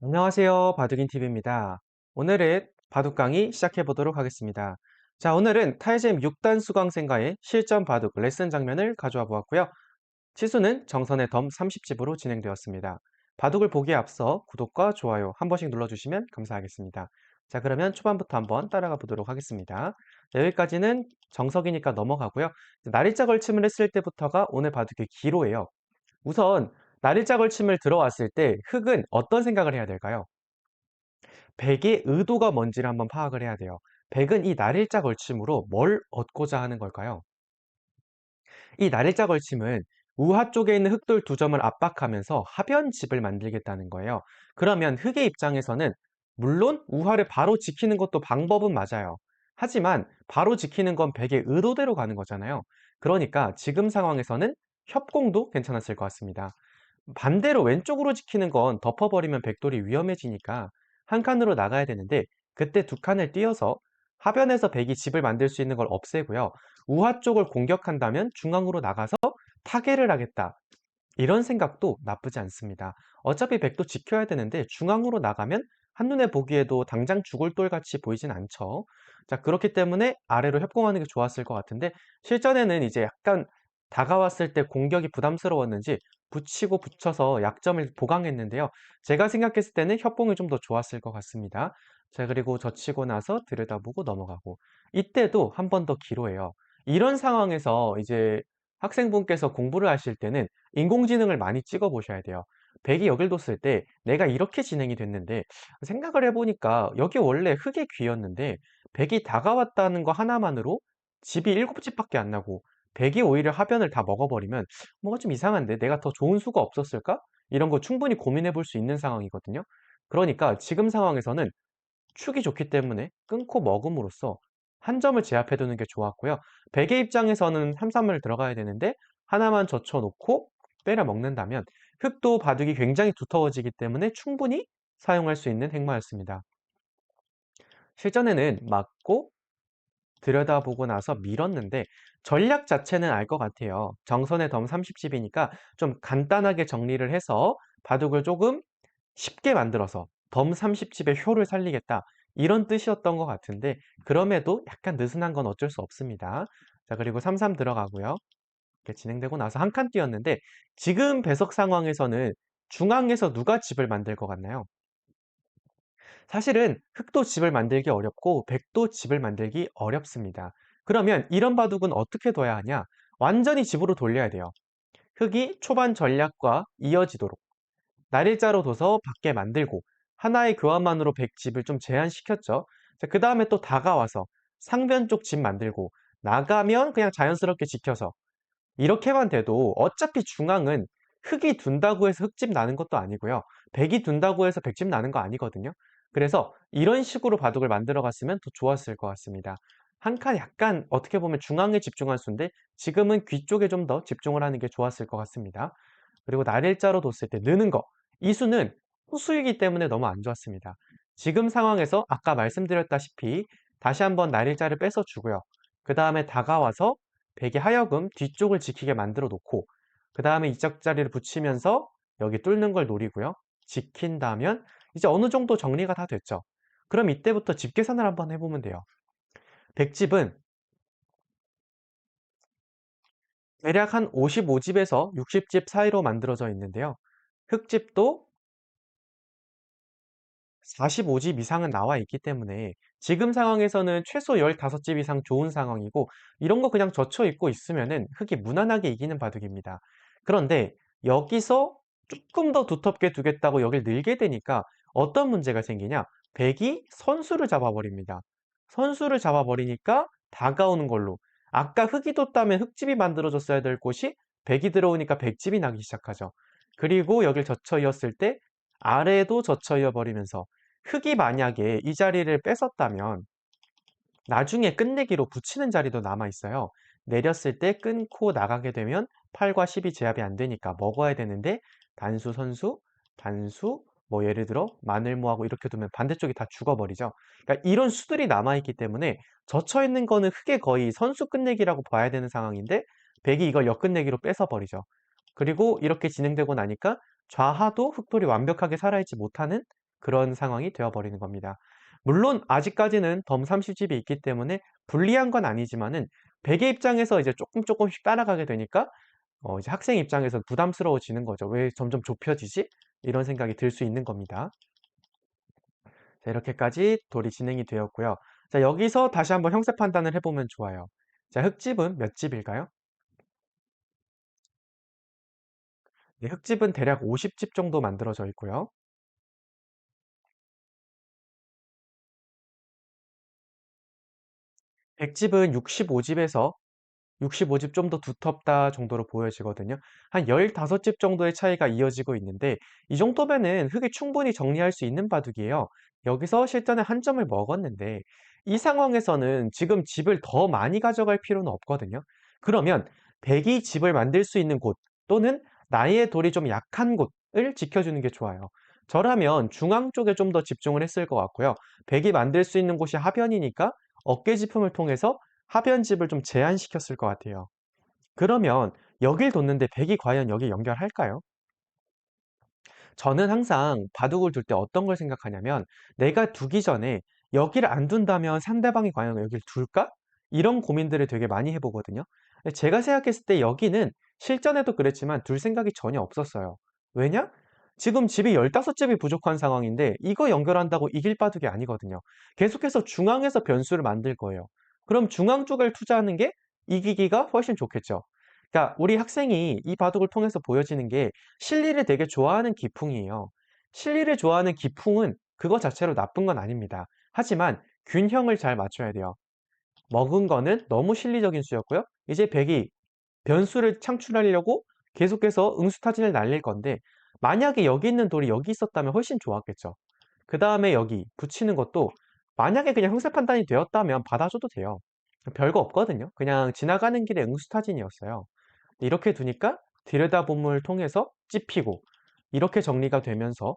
안녕하세요. 바둑인TV입니다. 오늘은 바둑 강의 시작해 보도록 하겠습니다. 자, 오늘은 타이젠 6단 수강생과의 실전 바둑 레슨 장면을 가져와 보았고요. 치수는 정선의 덤 30집으로 진행되었습니다. 바둑을 보기에 앞서 구독과 좋아요 한 번씩 눌러주시면 감사하겠습니다. 자, 그러면 초반부터 한번 따라가 보도록 하겠습니다. 자, 여기까지는 정석이니까 넘어가고요. 날일자 걸침을 했을 때부터가 오늘 바둑의 기로예요. 우선 날일자 걸침을 들어왔을 때 흑은 어떤 생각을 해야 될까요? 백의 의도가 뭔지를 한번 파악을 해야 돼요. 백은 이 날일자 걸침으로 뭘 얻고자 하는 걸까요? 이 날일자 걸침은 우하 쪽에 있는 흑돌 두 점을 압박하면서 하변집을 만들겠다는 거예요. 그러면 흑의 입장에서는 물론 우하를 바로 지키는 것도 방법은 맞아요. 하지만 바로 지키는 건 백의 의도대로 가는 거잖아요. 그러니까 지금 상황에서는 협공도 괜찮았을 것 같습니다. 반대로 왼쪽으로 지키는 건 덮어버리면 백돌이 위험해지니까 한 칸으로 나가야 되는데 그때 두 칸을 띄어서 하변에서 백이 집을 만들 수 있는 걸 없애고요. 우하 쪽을 공격한다면 중앙으로 나가서 타개를 하겠다. 이런 생각도 나쁘지 않습니다. 어차피 백도 지켜야 되는데 중앙으로 나가면 한눈에 보기에도 당장 죽을 돌같이 보이진 않죠. 자, 그렇기 때문에 아래로 협공하는 게 좋았을 것 같은데 실전에는 이제 약간 다가왔을 때 공격이 부담스러웠는지 붙이고 붙여서 약점을 보강했는데요. 제가 생각했을 때는 협공이 좀 더 좋았을 것 같습니다. 자, 그리고 젖히고 나서 들여다보고 넘어가고 이때도 한 번 더 기로예요. 이런 상황에서 이제 학생분께서 공부를 하실 때는 인공지능을 많이 찍어 보셔야 돼요. 백이 여길 뒀을 때 내가 이렇게 진행이 됐는데 생각을 해보니까 여기 원래 흙의 귀였는데 백이 다가왔다는 거 하나만으로 집이 7집밖에 안 나고 백이 오히려 하변을 다 먹어버리면 뭐가 좀 이상한데 내가 더 좋은 수가 없었을까? 이런 거 충분히 고민해 볼 수 있는 상황이거든요. 그러니까 지금 상황에서는 축이 좋기 때문에 끊고 먹음으로써 한 점을 제압해 두는 게 좋았고요. 백의 입장에서는 3-3을 들어가야 되는데 하나만 젖혀 놓고 때려 먹는다면 흙도 바둑이 굉장히 두터워지기 때문에 충분히 사용할 수 있는 행마였습니다. 실전에는 맞고 들여다보고 나서 밀었는데 전략 자체는 알 것 같아요. 정선의 덤 30집이니까 좀 간단하게 정리를 해서 바둑을 조금 쉽게 만들어서 덤 30집의 효를 살리겠다. 이런 뜻이었던 것 같은데 그럼에도 약간 느슨한 건 어쩔 수 없습니다. 자, 그리고 3-3 들어가고요. 이렇게 진행되고 나서 한 칸 뛰었는데 지금 배석 상황에서는 중앙에서 누가 집을 만들 것 같나요? 사실은 흑도 집을 만들기 어렵고 백도 집을 만들기 어렵습니다. 그러면 이런 바둑은 어떻게 둬야 하냐? 완전히 집으로 돌려야 돼요. 흑이 초반 전략과 이어지도록 날일자로 둬서 밖에 만들고 하나의 교환만으로 백집을 좀 제한시켰죠. 그 다음에 또 다가와서 상변 쪽 집 만들고 나가면 그냥 자연스럽게 지켜서 이렇게만 돼도 어차피 중앙은 흑이 둔다고 해서 흑집 나는 것도 아니고요. 백이 둔다고 해서 백집 나는 거 아니거든요. 그래서 이런 식으로 바둑을 만들어 갔으면 더 좋았을 것 같습니다. 한 칸 약간 어떻게 보면 중앙에 집중한 수인데 지금은 귀 쪽에 좀 더 집중을 하는 게 좋았을 것 같습니다. 그리고 날일자로 뒀을 때 느는 거. 이 수는 후수이기 때문에 너무 안 좋았습니다. 지금 상황에서 아까 말씀드렸다시피 다시 한번 날일자를 뺏어 주고요. 그 다음에 다가와서 백의 하여금 뒤쪽을 지키게 만들어 놓고 그 다음에 이쪽 자리를 붙이면서 여기 뚫는 걸 노리고요. 지킨다면 이제 어느 정도 정리가 다 됐죠. 그럼 이때부터 집 계산을 한번 해보면 돼요. 백집은 대략 한 55집에서 60집 사이로 만들어져 있는데요. 흙집도 45집 이상은 나와 있기 때문에 지금 상황에서는 최소 15집 이상 좋은 상황이고 이런 거 그냥 젖혀 있고 있으면은 흙이 무난하게 이기는 바둑입니다. 그런데 여기서 조금 더 두텁게 두겠다고 여길 늘게 되니까 어떤 문제가 생기냐? 백이 선수를 잡아버립니다. 선수를 잡아버리니까 다가오는 걸로 아까 흙이 뒀다면 흙집이 만들어졌어야 될 곳이 백이 들어오니까 백집이 나기 시작하죠. 그리고 여길 젖혀 이었을 때 아래도 젖혀 이어버리면서 흙이 만약에 이 자리를 뺏었다면 나중에 끝내기로 붙이는 자리도 남아 있어요. 내렸을 때 끊고 나가게 되면 8과 10이 제압이 안 되니까 먹어야 되는데 단수, 선수, 단수, 뭐 예를 들어 마늘모하고 이렇게 두면 반대쪽이 다 죽어버리죠. 그러니까 이런 수들이 남아있기 때문에 젖혀 있는 거는 흙의 거의 선수 끝내기라고 봐야 되는 상황인데 백이 이걸 역끝내기로 뺏어버리죠. 그리고 이렇게 진행되고 나니까 좌하도 흑돌이 완벽하게 살아있지 못하는 그런 상황이 되어버리는 겁니다. 물론 아직까지는 덤 30집이 있기 때문에 불리한 건 아니지만은 백의 입장에서 이제 조금씩 따라가게 되니까 이제 학생 입장에서 부담스러워지는 거죠. '왜 점점 좁혀지지?' 이런 생각이 들 수 있는 겁니다. 자, 이렇게까지 돌이 진행이 되었고요. 자, 여기서 다시 한번 형세 판단을 해 보면 좋아요. 자, 흙집은 몇 집일까요? 네, 흙집은 대략 50집 정도 만들어져 있고요. 백집은 65집에서 65집 좀 더 두텁다 정도로 보여지거든요. 한 15집 정도의 차이가 이어지고 있는데 이 정도면은 흙이 충분히 정리할 수 있는 바둑이에요. 여기서 실전에 한 점을 먹었는데 이 상황에서는 지금 집을 더 많이 가져갈 필요는 없거든요. 그러면 백이 집을 만들 수 있는 곳 또는 나의 돌이 좀 약한 곳을 지켜주는 게 좋아요. 저라면 중앙 쪽에 좀 더 집중을 했을 것 같고요. 백이 만들 수 있는 곳이 하변이니까 어깨지품을 통해서 하변집을 좀 제한시켰을 것 같아요. 그러면 여길 뒀는데 백이 과연 여기 연결할까요? 저는 항상 바둑을 둘 때 어떤 걸 생각하냐면 내가 두기 전에 여기를 안 둔다면 상대방이 과연 여길 둘까? 이런 고민들을 되게 많이 해보거든요. 근데 제가 생각했을 때 여기는 실전에도 그랬지만 둘 생각이 전혀 없었어요. 왜냐? 지금 집이 15집이 부족한 상황인데 이거 연결한다고 이길 바둑이 아니거든요. 계속해서 중앙에서 변수를 만들 거예요. 그럼 중앙 쪽을 투자하는 게 이기기가 훨씬 좋겠죠. 그러니까 우리 학생이 이 바둑을 통해서 보여지는 게 실리를 되게 좋아하는 기풍이에요. 실리를 좋아하는 기풍은 그거 자체로 나쁜 건 아닙니다. 하지만 균형을 잘 맞춰야 돼요. 먹은 거는 너무 실리적인 수였고요. 이제 백이 변수를 창출하려고 계속해서 응수타진을 날릴 건데 만약에 여기 있는 돌이 여기 있었다면 훨씬 좋았겠죠. 그 다음에 여기 붙이는 것도 만약에 그냥 형세 판단이 되었다면 받아줘도 돼요. 별거 없거든요. 그냥 지나가는 길에 응수타진이었어요. 이렇게 두니까 들여다봄을 통해서 찝히고 이렇게 정리가 되면서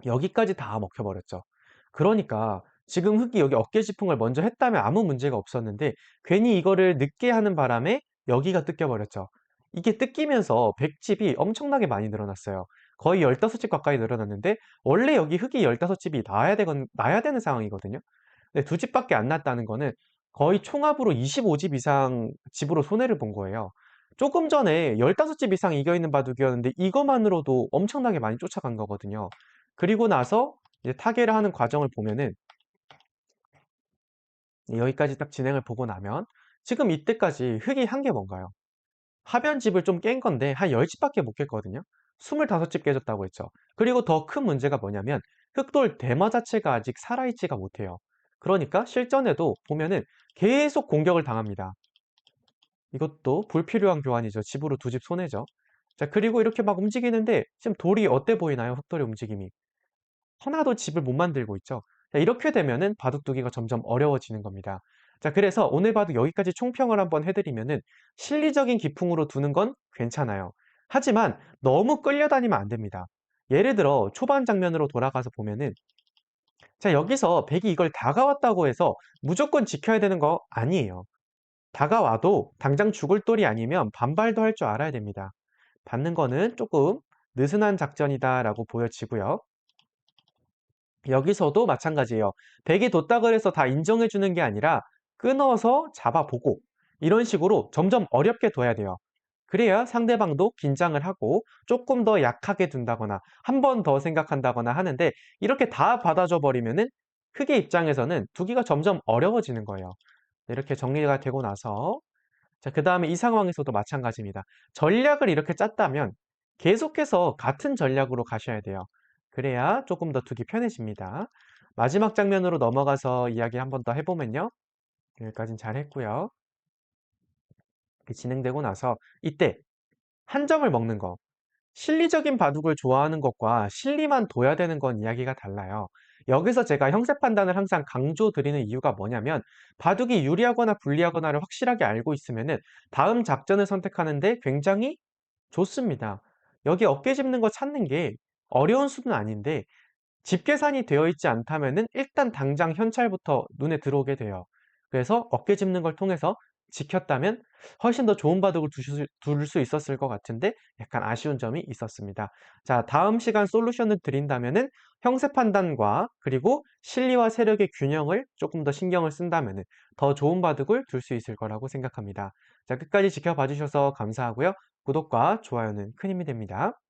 여기까지 다 먹혀버렸죠. 그러니까 지금 흙이 여기 어깨지풍을 먼저 했다면 아무 문제가 없었는데 괜히 이거를 늦게 하는 바람에 여기가 뜯겨버렸죠. 이게 뜯기면서 백집이 엄청나게 많이 늘어났어요. 거의 15집 가까이 늘어났는데 원래 여기 흙이 15집이 나야 되는 상황이거든요. 근데 두 집밖에 안 났다는 거는 거의 총합으로 25집 이상 집으로 손해를 본 거예요. 조금 전에 15집 이상 이겨있는 바둑이었는데 이거만으로도 엄청나게 많이 쫓아간 거거든요. 그리고 나서 이제 타계를 하는 과정을 보면은 여기까지 딱 진행을 보고 나면 지금 이때까지 흙이 한 게 뭔가요? 하변집을 좀 깬 건데 한 10집밖에 못 깼거든요. 25집 깨졌다고 했죠. 그리고 더 큰 문제가 뭐냐면 흑돌 대마 자체가 아직 살아있지가 못해요. 그러니까 실전에도 보면은 계속 공격을 당합니다. 이것도 불필요한 교환이죠. 집으로 두 집 손해죠. 자, 그리고 이렇게 막 움직이는데 지금 돌이 어때 보이나요? 흑돌의 움직임이. 하나도 집을 못 만들고 있죠. 자, 이렇게 되면은 바둑두기가 점점 어려워지는 겁니다. 자, 그래서 오늘 바둑 여기까지 총평을 한번 해드리면은 실리적인 기풍으로 두는 건 괜찮아요. 하지만 너무 끌려다니면 안 됩니다. 예를 들어 초반 장면으로 돌아가서 보면은 자, 여기서 백이 이걸 다가왔다고 해서 무조건 지켜야 되는 거 아니에요. 다가와도 당장 죽을 돌이 아니면 반발도 할 줄 알아야 됩니다. 받는 거는 조금 느슨한 작전이다라고 보여지고요. 여기서도 마찬가지예요. 백이 뒀다 그래서 다 인정해 주는 게 아니라 끊어서 잡아보고 이런 식으로 점점 어렵게 둬야 돼요. 그래야 상대방도 긴장을 하고 조금 더 약하게 둔다거나 한 번 더 생각한다거나 하는데 이렇게 다 받아줘 버리면은 흑의 입장에서는 두기가 점점 어려워지는 거예요. 이렇게 정리가 되고 나서 자, 그다음에 이 상황에서도 마찬가지입니다. 전략을 이렇게 짰다면 계속해서 같은 전략으로 가셔야 돼요. 그래야 조금 더 두기 편해집니다. 마지막 장면으로 넘어가서 이야기 한 번 더 해보면요. 여기까진 잘 했고요. 이렇게 진행되고 나서 이때 한 점을 먹는 거. 실리적인 바둑을 좋아하는 것과 실리만 둬야 되는 건 이야기가 달라요. 여기서 제가 형세 판단을 항상 강조드리는 이유가 뭐냐면 바둑이 유리하거나 불리하거나를 확실하게 알고 있으면은 다음 작전을 선택하는데 굉장히 좋습니다. 여기 어깨 짚는 거 찾는 게 어려운 수는 아닌데 집 계산이 되어 있지 않다면은 일단 당장 현찰부터 눈에 들어오게 돼요. 그래서 어깨 짚는 걸 통해서 지켰다면 훨씬 더 좋은 바둑을 둘 수 있었을 것 같은데 약간 아쉬운 점이 있었습니다. 자, 다음 시간 솔루션을 드린다면은 형세 판단과 그리고 실리와 세력의 균형을 조금 더 신경을 쓴다면은 더 좋은 바둑을 둘 수 있을 거라고 생각합니다. 자, 끝까지 지켜봐 주셔서 감사하고요. 구독과 좋아요는 큰 힘이 됩니다.